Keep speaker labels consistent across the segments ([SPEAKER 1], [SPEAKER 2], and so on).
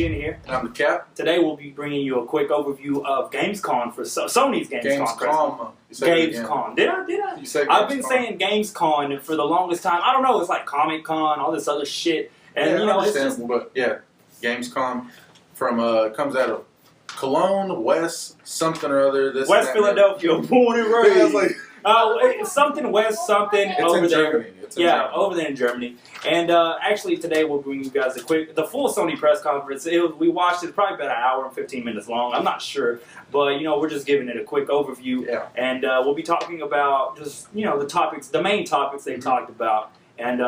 [SPEAKER 1] Jen here.
[SPEAKER 2] I'm the Cap.
[SPEAKER 1] Today we'll be bringing you a quick overview of Gamescom for Sony's Gamescom.
[SPEAKER 2] Gamescom.
[SPEAKER 1] Did I?
[SPEAKER 2] You said
[SPEAKER 1] I've been
[SPEAKER 2] Gamescom.
[SPEAKER 1] saying Gamescom for the longest time. I don't know. It's like Comic Con, all this other shit, and
[SPEAKER 2] Yeah,
[SPEAKER 1] you know, it's just
[SPEAKER 2] but yeah, Gamescom from comes out of Cologne, West something or other. This
[SPEAKER 1] West
[SPEAKER 2] and that,
[SPEAKER 1] Philadelphia, born and
[SPEAKER 2] Yeah,
[SPEAKER 1] raised.
[SPEAKER 2] it's like,
[SPEAKER 1] It's something West, something
[SPEAKER 2] it's
[SPEAKER 1] over
[SPEAKER 2] in
[SPEAKER 1] there.
[SPEAKER 2] Germany. It's in
[SPEAKER 1] Yeah,
[SPEAKER 2] Germany.
[SPEAKER 1] over there in Germany. And actually today we'll bring you guys the full Sony press conference. We watched it probably about an hour and 15 minutes long. I'm not sure. But, you know, we're just giving it a quick overview.
[SPEAKER 2] Yeah.
[SPEAKER 1] And we'll be talking about just, you know, the main topics they talked about. And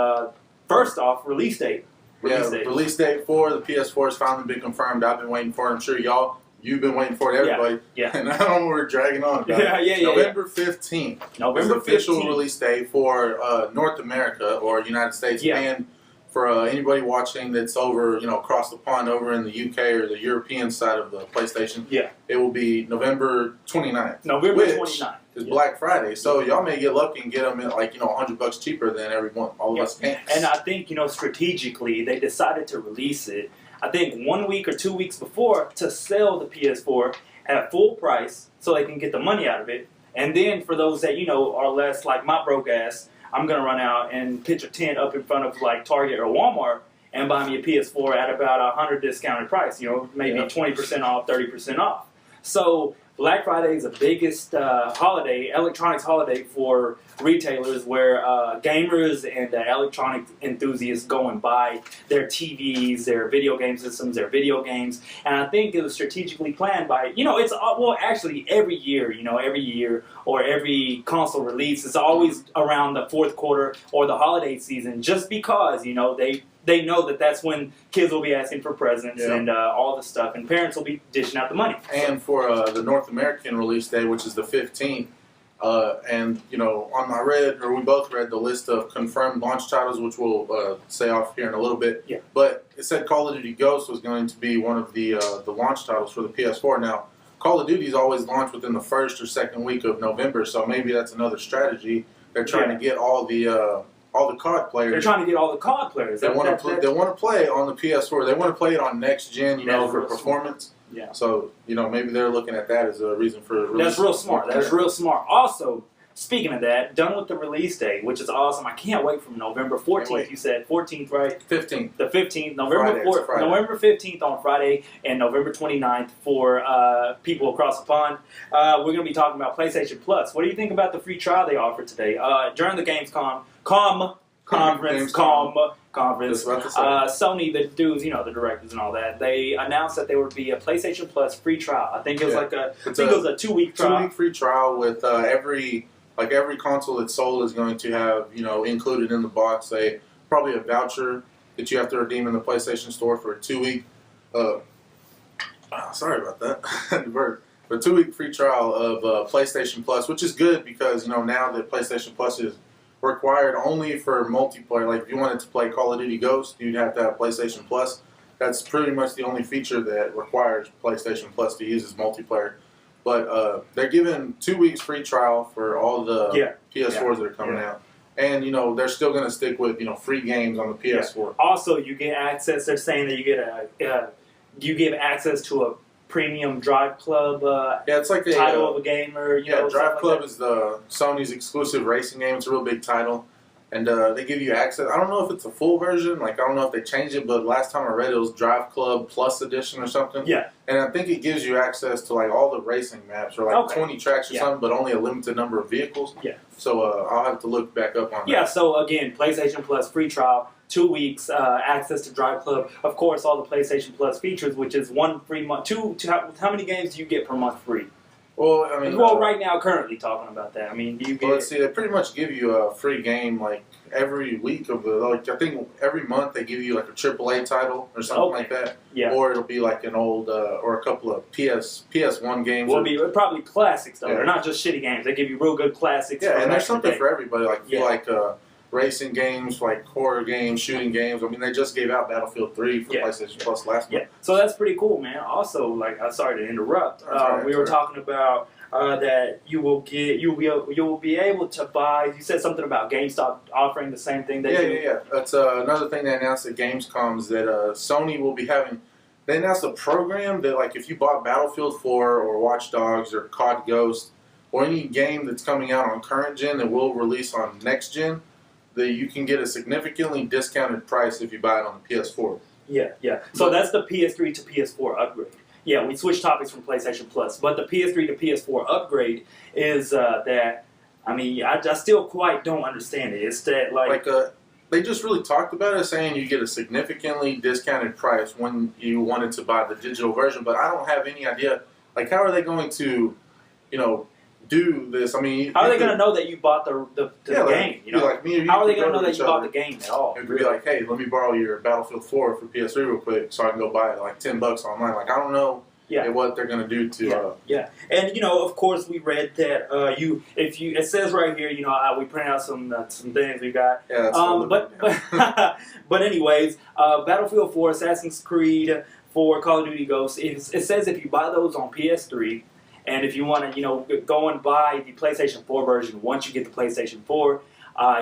[SPEAKER 1] first off, release date.
[SPEAKER 2] Release date for the PS4 has finally been confirmed. I've been waiting for it. I'm sure you've been waiting for it, everybody.
[SPEAKER 1] Yeah.
[SPEAKER 2] And I don't know we're dragging on about it. November 15th.
[SPEAKER 1] November
[SPEAKER 2] is the official
[SPEAKER 1] 15th.
[SPEAKER 2] release date for North America or United States.
[SPEAKER 1] Yeah.
[SPEAKER 2] And for anybody watching that's over, you know, across the pond over in the UK or the European side of the PlayStation,
[SPEAKER 1] Yeah.
[SPEAKER 2] it will be November 29th.
[SPEAKER 1] November
[SPEAKER 2] which
[SPEAKER 1] 29th.
[SPEAKER 2] is Black Friday. So y'all may get lucky and get them at like, you know, $100 cheaper than everyone, all of us can.
[SPEAKER 1] And I think, you know, strategically, they decided to release it, I think 1 week or 2 weeks before to sell the PS4 at full price so they can get the money out of it. And then for those that, you know, are less like my broke ass, I'm going to run out and pitch a tent up in front of like Target or Walmart and buy me a PS4 at about $100 discounted price, you know, maybe 20% off, 30% off. So Black Friday is the biggest electronics holiday for retailers where gamers and electronic enthusiasts go and buy their TVs, their video game systems, their video games. And I think it was strategically planned by, you know, well, actually every year or every console release is always around the fourth quarter or the holiday season just because, you know, they know that that's when kids will be asking for presents and all the stuff, and parents will be dishing out the money.
[SPEAKER 2] And for the North American release day, which is the 15th, and, you know, we both read the list of confirmed launch titles, which we'll say off here in a little bit.
[SPEAKER 1] Yeah.
[SPEAKER 2] But it said Call of Duty Ghosts was going to be one of the launch titles for the PS4. Now, Call of Duty's always launched within the first or second week of November, so maybe that's another strategy. They're trying to get all the COD players.
[SPEAKER 1] They're trying to get all the COD players.
[SPEAKER 2] They want to play on the PS4. They want to play it on next gen, you know, for performance.
[SPEAKER 1] Yeah.
[SPEAKER 2] So, you know, maybe they're looking at that as a reason for release.
[SPEAKER 1] That's real smart. That's real smart. Also, speaking of that, done with the release date, which is awesome. I can't wait from November 14th. You said 14th, right?
[SPEAKER 2] 15th.
[SPEAKER 1] The 15th, November 15th on Friday, and November 29th for people across the pond. We're going to be talking about PlayStation Plus. What do you think about the free trial they offered today? During the Gamescom conference, Sony, the dudes, you know, the directors and all that, they announced that there would be a PlayStation Plus free trial. I think it was it was a 2-week trial.
[SPEAKER 2] 2-week free trial with every console that's sold is going to have, you know, included in the box probably a voucher that you have to redeem in the PlayStation Store for a 2-week. Sorry about that. But 2-week free trial of PlayStation Plus, which is good because, you know, now that PlayStation Plus is required only for multiplayer. Like if you wanted to play Call of Duty Ghosts, you'd have to have PlayStation Plus. That's pretty much the only feature that requires PlayStation Plus to use is multiplayer. But they're giving 2 weeks free trial for all the PS4s that are coming out. And, you know, they're still going to stick with, you know, free games on the PS4.
[SPEAKER 1] Also, you get access. They're saying that you give access to a premium Drive Club
[SPEAKER 2] it's like
[SPEAKER 1] title of a game. Or, you know,
[SPEAKER 2] Drive Club is the Sony's exclusive racing game. It's a real big title. And they give you access. I don't know if it's a full version. Like, I don't know if they changed it, but last time I read it was Drive Club Plus Edition or something.
[SPEAKER 1] Yeah.
[SPEAKER 2] And I think it gives you access to, like, all the racing maps, or, like, 20 tracks or something, but only a limited number of vehicles.
[SPEAKER 1] Yeah.
[SPEAKER 2] So I'll have to look back up on that.
[SPEAKER 1] Yeah, so, again, PlayStation Plus free trial, 2 weeks, access to Drive Club. Of course, all the PlayStation Plus features, which is 1 free month. How many games do you get per month free?
[SPEAKER 2] Well, I mean,
[SPEAKER 1] right now, currently talking about that. I mean, do you get?
[SPEAKER 2] Let's see. They pretty much give you a free game like every week of the. Like I think every month they give you like a AAA title or something like that.
[SPEAKER 1] Yeah.
[SPEAKER 2] Or it'll be like an old or a couple of PS1 games.
[SPEAKER 1] Will be probably classics though. They're not just shitty games. They give you real good classics.
[SPEAKER 2] Yeah, and there's something for everybody. Like if you like racing games, like horror games, shooting games. I mean, they just gave out Battlefield 3 for PlayStation Plus last month.
[SPEAKER 1] So that's pretty cool, man. Also, like, sorry to interrupt. We were talking about that you will be able to buy. You said something about GameStop offering the same thing.
[SPEAKER 2] Yeah. That's another thing they announced at Gamescom is that Sony will be having they announced a program that, like, if you bought Battlefield 4 or Watch Dogs or COD Ghost or any game that's coming out on current gen that will release on next gen, that you can get a significantly discounted price if you buy it on the PS4.
[SPEAKER 1] Yeah, yeah. So that's the PS3 to PS4 upgrade. Yeah, we switched topics from PlayStation Plus, but the PS3 to PS4 upgrade is that. I mean, I still quite don't understand it. It's that
[SPEAKER 2] they just really talked about it, saying you get a significantly discounted price when you wanted to buy the digital version. But I don't have any idea, like, how are they going to, do this? I mean,
[SPEAKER 1] how are they going to know that you bought the game?
[SPEAKER 2] Like me or you,
[SPEAKER 1] how are they going to know that you bought the game at all?
[SPEAKER 2] It would be like, hey, let me borrow your Battlefield 4 for PS3 real quick, so I can go buy it like $10 online. Like, I don't know. Yeah. What they're going to do to
[SPEAKER 1] and of course we read that it says right here we print out some things we got but anyways Battlefield 4, Assassin's Creed 4, Call of Duty Ghosts, it says if you buy those on PS3 and if you want to go and buy the PlayStation 4 version once you get the PlayStation 4,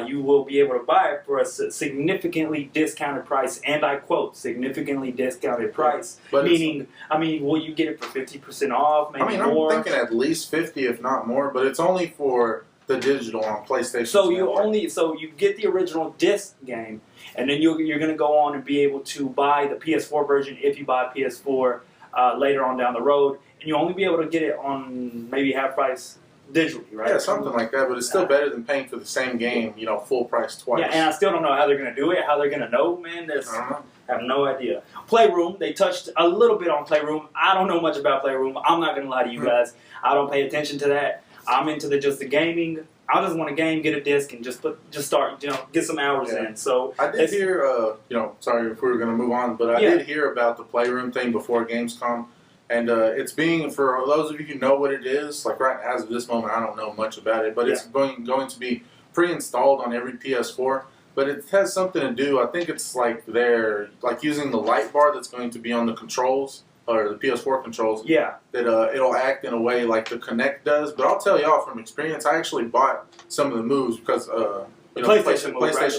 [SPEAKER 1] you will be able to buy it for a significantly discounted price, and I quote, significantly discounted price. But meaning, will you get it for 50% off, maybe more?
[SPEAKER 2] I'm thinking at least 50, if not more, but it's only for the digital on PlayStation.
[SPEAKER 1] So you get the original disc game, and then you're going to go on and be able to buy the PS4 version if you buy PS4 later on down the road, and you only be able to get it on maybe half price digitally, right?
[SPEAKER 2] Yeah, something like that, but it's still better than paying for the same game, full price twice.
[SPEAKER 1] Yeah, and I still don't know how they're going to do it, how they're going to know, man. I have no idea. Playroom, they touched a little bit on Playroom. I don't know much about Playroom. I'm not going to lie to you guys. I don't pay attention to that. I'm into just the gaming. I just want to game, get a disc, and just start, get some hours in. So
[SPEAKER 2] I did hear, sorry if we were going to move on, but I did hear about the Playroom thing before Gamescom. And it's being, for those of you who know what it is, like right as of this moment, I don't know much about it, but it's going to be pre-installed on every PS4. But it has something to do, I think it's like they're like using the light bar that's going to be on the controls, or the PS4 controls. Yeah. That it'll act in a way like the Kinect does. But I'll tell y'all from experience, I actually bought some of the moves because PlayStation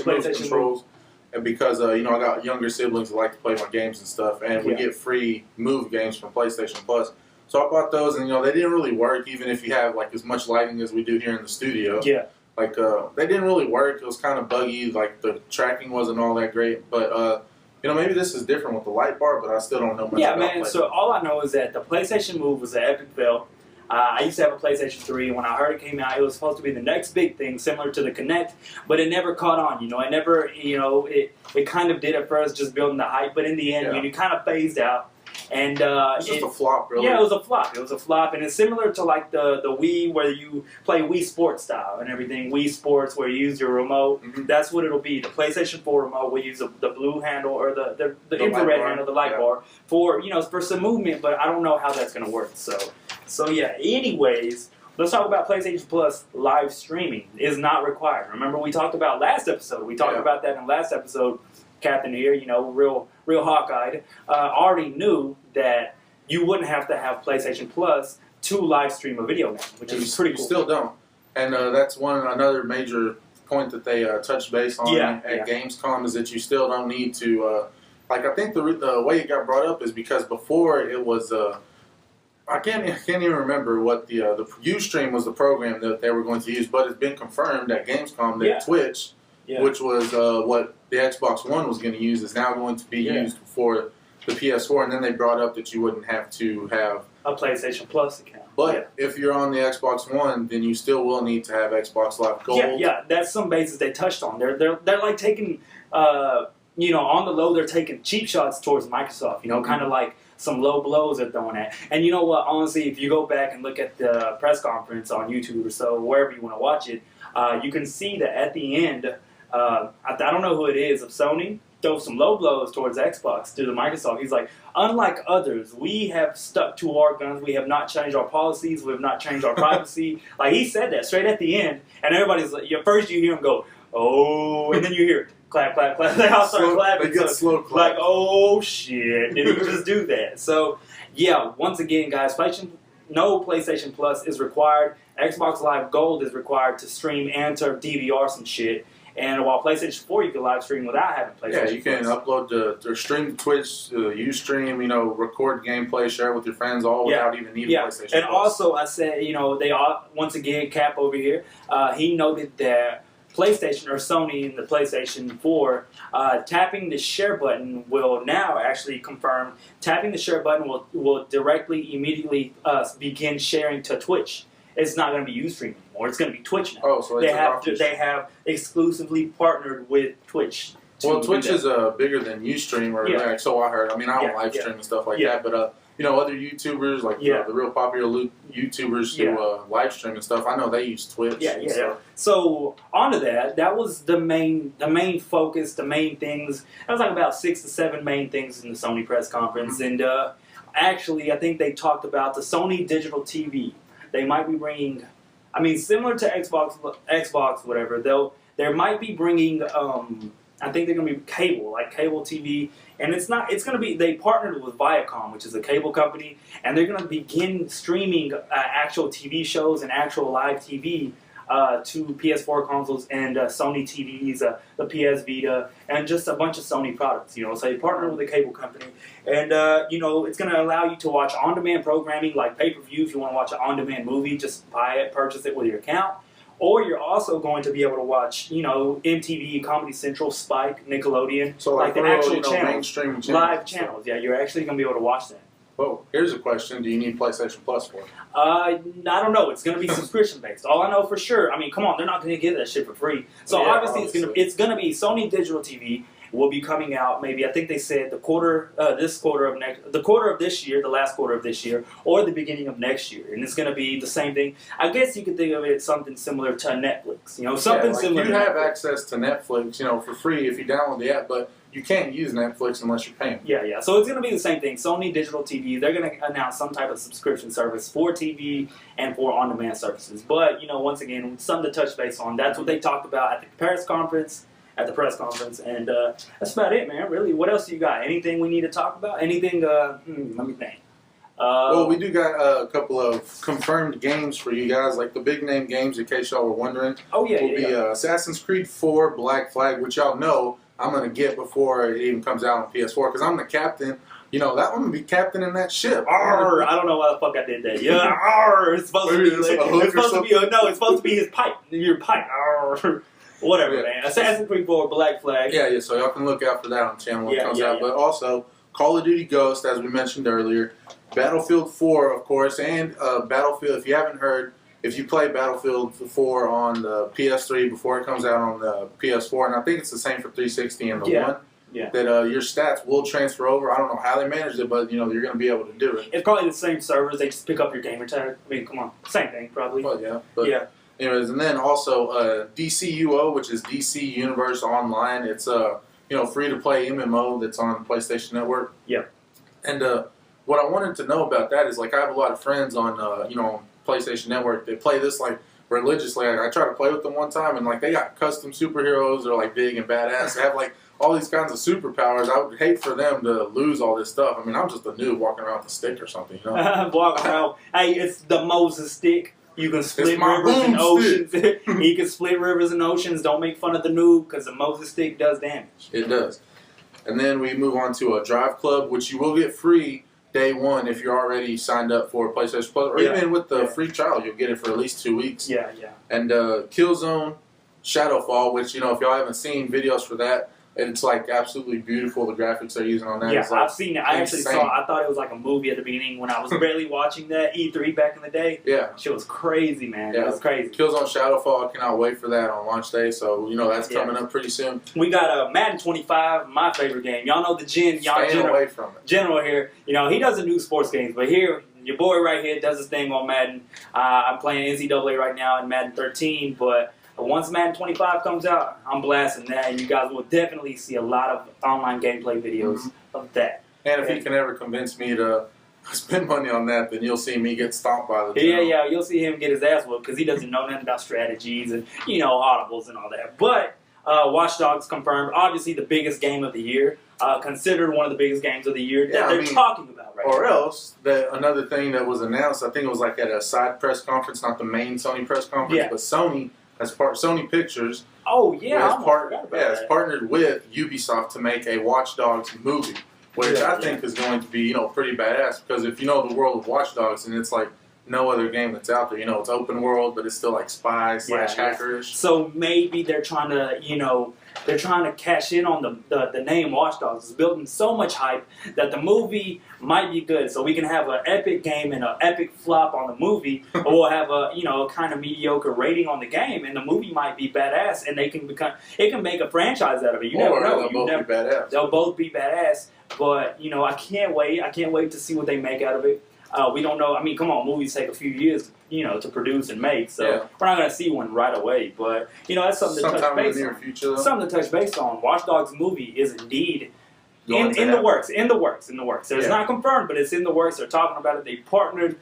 [SPEAKER 2] Move controls. And because, I got younger siblings who like to play my games and stuff, and we get free Move games from PlayStation Plus. So I bought those, and, they didn't really work, even if you have, like, as much lighting as we do here in the studio. Yeah. Like, they didn't really work. It was kind of buggy. Like, the tracking wasn't all that great. But, maybe this is different with the light bar, but I still don't know much about it. Yeah, man,
[SPEAKER 1] so all I know is that the PlayStation Move was an epic fail. I used to have a PlayStation 3, and when I heard it came out, it was supposed to be the next big thing, similar to the Kinect, but it never caught on, It never, it kind of did at first, just building the hype, but in the end, it kind of phased out. And
[SPEAKER 2] it's just a flop, really.
[SPEAKER 1] Yeah, it was a flop. It was a flop, and it's similar to like the Wii, where you play Wii Sports style and everything. Wii Sports, where you use your remote. Mm-hmm. That's what it'll be. The PlayStation 4 remote will use the blue handle or the infrared handle, the light bar for for some movement. But I don't know how that's going to work. So yeah. Anyways, let's talk about PlayStation Plus live streaming is not required. Remember we talked about last episode. We talked about that in last episode. Captain here, real hawk-eyed, already knew that you wouldn't have to have PlayStation Plus to live stream a video game, which is pretty cool.
[SPEAKER 2] You still don't. And that's another major point that they touched base on at Gamescom is that you still don't need to, I think the way it got brought up is because before it was, I can't even remember what the Ustream was the program that they were going to use, but it's been confirmed at Gamescom that Twitch, which was what the Xbox One was going to use, is now going to be used for the PS4, and then they brought up that you wouldn't have to have
[SPEAKER 1] a PlayStation Plus account.
[SPEAKER 2] But if you're on the Xbox One, then you still will need to have Xbox Live Gold.
[SPEAKER 1] Yeah, that's some bases they touched on. They're like taking, on the low, they're taking cheap shots towards Microsoft, kind of like some low blows they're throwing at. And you know what, honestly, if you go back and look at the press conference on YouTube or so, wherever you want to watch it, you can see that at the end, I don't know who it is, of Sony, throw some low blows towards Xbox, to the Microsoft. He's like, unlike others, we have stuck to our guns. We have not changed our policies. We have not changed our privacy. Like, he said that straight at the end, and everybody's like, first you hear him go, oh, and then you hear clap, clap, clap. They all start clapping.
[SPEAKER 2] They get slow clap.
[SPEAKER 1] Like, oh, shit. Did he just do that? So, yeah, once again, guys, no PlayStation Plus is required. Xbox Live Gold is required to stream and to DVR some shit. And while PlayStation 4, you can live stream without having PlayStation.
[SPEAKER 2] Yeah, you can upload or stream to Twitch, Ustream, record gameplay, share it with your friends, all without even needing PlayStation.
[SPEAKER 1] And also, I said, they all, once again, Cap over here, he noted that PlayStation or Sony in the PlayStation 4, tapping the share button will now actually confirm, tapping the share button will directly, immediately begin sharing to Twitch. It's not going to be Ustream anymore. It's going to be Twitch now.
[SPEAKER 2] Oh, so
[SPEAKER 1] they have exclusively partnered with Twitch.
[SPEAKER 2] Well, Twitch is bigger than Ustream, or so I heard. I mean, I don't live stream and stuff like that, but other YouTubers like the real popular YouTubers who live stream and stuff. I know they use Twitch.
[SPEAKER 1] So onto that. That was the main focus, the main things. That was like about 6 to 7 main things in the Sony press conference, and actually, I think they talked about the Sony digital TV. They might be bringing, similar to Xbox, whatever. They might be bringing. I think they're going to be cable TV, and it's going to be. They partnered with Viacom, which is a cable company, and they're going to begin streaming actual TV shows and actual live TV to PS4 consoles and Sony TVs, the PS Vita, and just a bunch of Sony products. So they partnered with a cable company, and it's going to allow you to watch on-demand programming like pay-per-view. If you want to watch an on-demand movie, just buy it, purchase it with your account. Or you're also going to be able to watch, MTV, Comedy Central, Spike, Nickelodeon,
[SPEAKER 2] so
[SPEAKER 1] like the actual channels,
[SPEAKER 2] mainstream channels,
[SPEAKER 1] live channels. Yeah, you're actually going to be able to watch that.
[SPEAKER 2] Well, here's a question: do you need PlayStation Plus for it?
[SPEAKER 1] I don't know. It's going to be subscription based. All I know for sure. Come on, they're not going to give that shit for free. So obviously, it's going to be Sony digital TV. Will be coming out maybe, I think they said the quarter of this year, the last quarter of this year, or the beginning of next year, and it's going to be the same thing. I guess you could think of it as something similar to Netflix, something similar.
[SPEAKER 2] You have access to Netflix, for free if you download the app, but you can't use Netflix unless you're paying.
[SPEAKER 1] Yeah. So it's going to be the same thing. Sony digital TV, they're going to announce some type of subscription service for TV and for on-demand services. But once again, something to touch base on. That's what they talked about at the press conference. And that's about it, man. Really, what else you got? Anything we need to talk about? Anything? Let me think.
[SPEAKER 2] Well, we do got a couple of confirmed games for you guys, like the big name games. In case y'all were wondering, will be Assassin's Creed 4 Black Flag, which y'all know I'm gonna get before it even comes out on PS4 because I'm the captain. That one will be captain in that ship.
[SPEAKER 1] Arr, I don't know why the fuck I did that. Yeah, arr, it's supposed to be. It's supposed to be his pipe. Your pipe. Arr. Whatever, man. Assassin's Creed 4 Black Flag.
[SPEAKER 2] Yeah, so y'all can look out for that on the channel when it comes out. But also, Call of Duty Ghost, as we mentioned earlier, Battlefield 4, of course, and Battlefield, if you haven't heard, if you play Battlefield 4 on the PS3 before it comes out on the PS4, and I think it's the same for 360 and the One, that your stats will transfer over. I don't know how they managed it, but you're going to be able to do it.
[SPEAKER 1] It's probably the same servers. They just pick up your gamer tag. Come on. Same thing, probably.
[SPEAKER 2] Well, anyways, and then also DCUO, which is DC Universe Online. It's free to play MMO that's on PlayStation Network.
[SPEAKER 1] Yeah.
[SPEAKER 2] And what I wanted to know about that is I have a lot of friends on on PlayStation Network. They play this religiously. I tried to play with them one time, and they got custom superheroes. They're big and badass. They have all these kinds of superpowers. I would hate for them to lose all this stuff. I'm just a noob walking around with a stick or something.
[SPEAKER 1] Walking around. Hey, it's the Moses stick. You can split rivers and oceans. You can split rivers and oceans. Don't make fun of the noob because the Moses stick does damage.
[SPEAKER 2] It does. And then we move on to a Drive Club, which you will get free day one if you're already signed up for PlayStation Plus. Or even with the free trial, you'll get it for at least 2 weeks.
[SPEAKER 1] Yeah.
[SPEAKER 2] And Killzone Shadowfall, which, if y'all haven't seen videos for that, it's absolutely beautiful. The graphics they're using on that.
[SPEAKER 1] Yeah, I've seen it. I actually saw it. I thought it was a movie at the beginning when I was barely watching that E3 back in the day.
[SPEAKER 2] Yeah.
[SPEAKER 1] Shit was crazy, man. It was crazy.
[SPEAKER 2] Killzone Shadowfall, I cannot wait for that on launch day. So, that's coming up pretty soon.
[SPEAKER 1] We got Madden 25, my favorite game. Y'all know the General
[SPEAKER 2] away from it.
[SPEAKER 1] General here. He doesn't do sports games, but here, your boy right here does his thing on Madden. I'm playing NCAA right now in Madden 13, but once Madden 25 comes out, I'm blasting that, and you guys will definitely see a lot of online gameplay videos of that.
[SPEAKER 2] And if you can ever convince me to spend money on that, then you'll see me get stomped by the general.
[SPEAKER 1] Yeah, you'll see him get his ass whooped because he doesn't know nothing about strategies and, audibles and all that. But Watch Dogs confirmed, obviously the biggest game of the year, considered one of the biggest games of the year that they're talking about right now.
[SPEAKER 2] Or else, another thing that was announced, I think it was at a side press conference, not the main Sony press conference, but Sony Sony Pictures.
[SPEAKER 1] Oh yeah, I forgot about
[SPEAKER 2] has
[SPEAKER 1] that.
[SPEAKER 2] partnered with Ubisoft to make a Watch Dogs movie, which I think is going to be pretty badass. Because if you know the world of Watch Dogs, and it's like no other game that's out there. It's open world, but it's still like spy / hackerish.
[SPEAKER 1] So maybe they're trying to cash in on the name Watch Dogs. It's building so much hype that the movie might be good. So we can have an epic game and an epic flop on the movie, or we'll have a kind of mediocre rating on the game, and the movie might be badass, and it can make a franchise out of it. You never know.
[SPEAKER 2] They'll both be badass.
[SPEAKER 1] They'll both be badass. But I can't wait. I can't wait to see what they make out of it. We don't know. I mean, come on, movies take a few years, to produce and make. So we're not going to see one right away. But that's something to touch base on.
[SPEAKER 2] Future,
[SPEAKER 1] something to touch base on. Watch Dogs movie is indeed in the works. It's not confirmed, but it's in the works. They're talking about it. They partnered.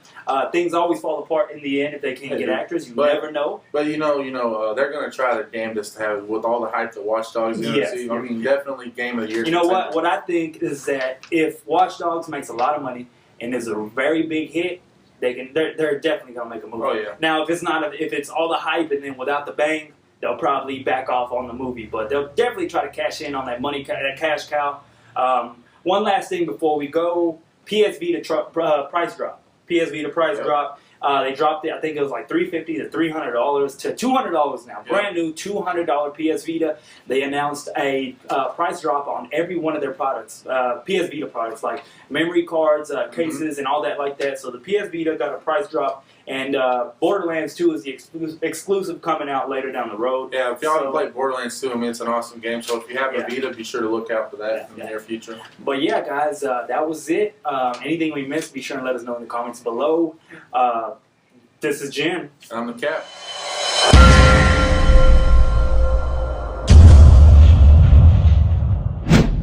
[SPEAKER 1] Things always fall apart in the end if they can't get actors. You never know.
[SPEAKER 2] But they're going to try to game this to have with all the hype that Watch Dogs is going to see. I mean, definitely game of the year.
[SPEAKER 1] You know what? What I think is that if Watch Dogs makes a lot of money and is a very big hit, they're definitely gonna make a movie.
[SPEAKER 2] Oh, yeah.
[SPEAKER 1] Now, if it's all the hype and then without the bang, they'll probably back off on the movie. But they'll definitely try to cash in on that money, that cash cow. One last thing before we go: PS Vita price drop. PS Vita price drop. They dropped it. I think it was like $350 to $300 to $200 now. Brand new $200 PS Vita. They announced a price drop on every one of their products, PS Vita products, like memory cards, cases, and all that like that. So the PS Vita got a price drop, and Borderlands 2 is the exclusive coming out later down the road.
[SPEAKER 2] Yeah, if y'all haven't played Borderlands 2, I mean, it's an awesome game. So if you have a Vita, be sure to look out for that in the near future.
[SPEAKER 1] But yeah, guys, that was it. Anything we missed, be sure and let us know in the comments below. This is Jen.
[SPEAKER 2] And I'm the Cap.